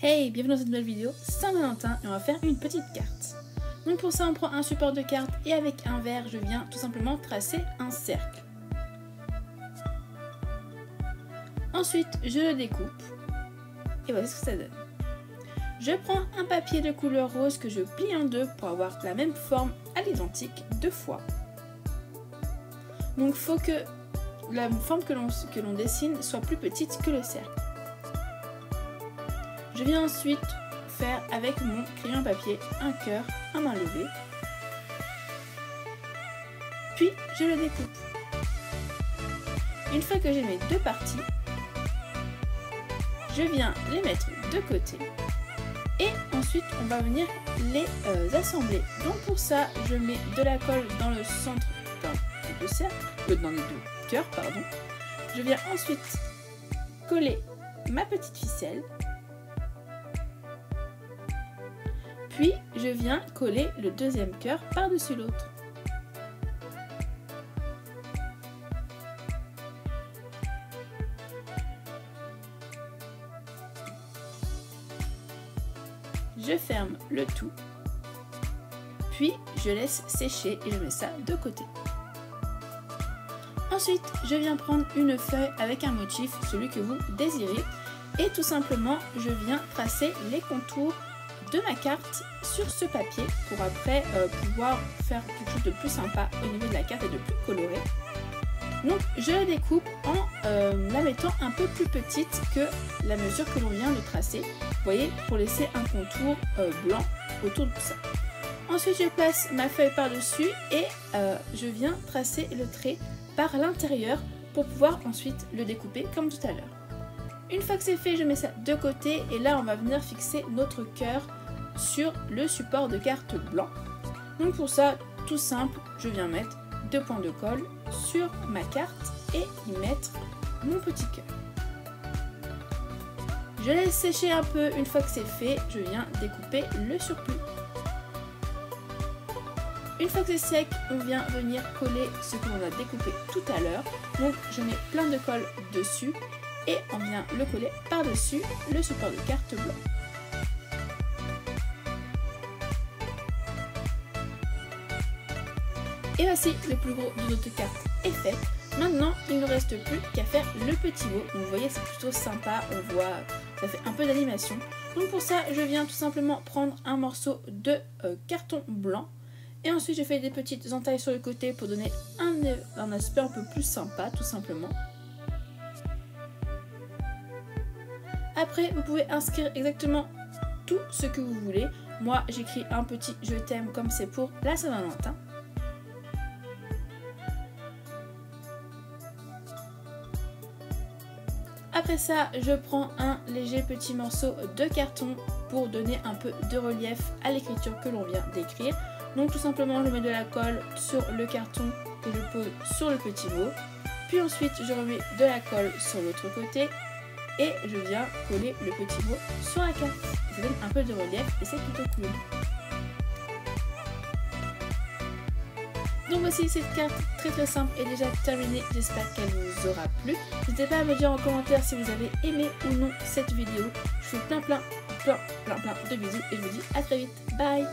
Hey, bienvenue dans cette nouvelle vidéo Saint-Valentin et on va faire une petite carte. Donc pour ça on prend un support de carte et avec un verre je viens tout simplement tracer un cercle. Ensuite je le découpe et voilà ce que ça donne. Je prends un papier de couleur rose que je plie en deux pour avoir la même forme à l'identique deux fois. Donc il faut que la forme que l'on dessine soit plus petite que le cercle. Je viens ensuite faire avec mon crayon papier un cœur à main levée. Puis je le découpe. Une fois que j'ai mes deux parties, je viens les mettre de côté. Et ensuite on va venir les assembler. Donc pour ça je mets de la colle dans le centre des deux cercles, dans les deux cœurs pardon. Je viens ensuite coller ma petite ficelle. Puis je viens coller le deuxième cœur par-dessus l'autre. Je ferme le tout. Puis je laisse sécher et je mets ça de côté. Ensuite, je viens prendre une feuille avec un motif, celui que vous désirez. Et tout simplement, je viens tracer les contours de ma carte sur ce papier pour après pouvoir faire quelque chose de plus sympa au niveau de la carte et de plus coloré. Donc je la découpe en la mettant un peu plus petite que la mesure que l'on vient de tracer. Vous voyez, pour laisser un contour blanc autour de tout ça. Ensuite je place ma feuille par dessus et je viens tracer le trait par l'intérieur pour pouvoir ensuite le découper comme tout à l'heure. Une fois que c'est fait, je mets ça de côté et là on va venir fixer notre cœur sur le support de carte blanc. Donc pour ça, tout simple, je viens mettre deux points de colle sur ma carte et y mettre mon petit cœur. Je laisse sécher un peu, une fois que c'est fait, je viens découper le surplus. Une fois que c'est sec, on vient venir coller ce que l'on a découpé tout à l'heure. Donc je mets plein de colle dessus et on vient le coller par-dessus le support de carte blanc. Et voici, le plus gros de notre carte est fait. Maintenant, il ne reste plus qu'à faire le petit mot. Donc vous voyez, c'est plutôt sympa, on voit, ça fait un peu d'animation. Donc pour ça, je viens tout simplement prendre un morceau de carton blanc. Et ensuite, je fais des petites entailles sur le côté pour donner un aspect un peu plus sympa, tout simplement. Après, vous pouvez inscrire exactement tout ce que vous voulez. Moi, j'écris un petit « Je t'aime » comme c'est pour la Saint-Valentin. Après ça, je prends un léger petit morceau de carton pour donner un peu de relief à l'écriture que l'on vient d'écrire. Donc tout simplement, je mets de la colle sur le carton que je pose sur le petit mot. Puis ensuite, je remets de la colle sur l'autre côté et je viens coller le petit mot sur la carte. Ça donne un peu de relief et c'est plutôt cool. Donc voici, cette carte très simple est déjà terminée, j'espère qu'elle vous aura plu. N'hésitez pas à me dire en commentaire si vous avez aimé ou non cette vidéo. Je vous fais plein de bisous et je vous dis à très vite. Bye!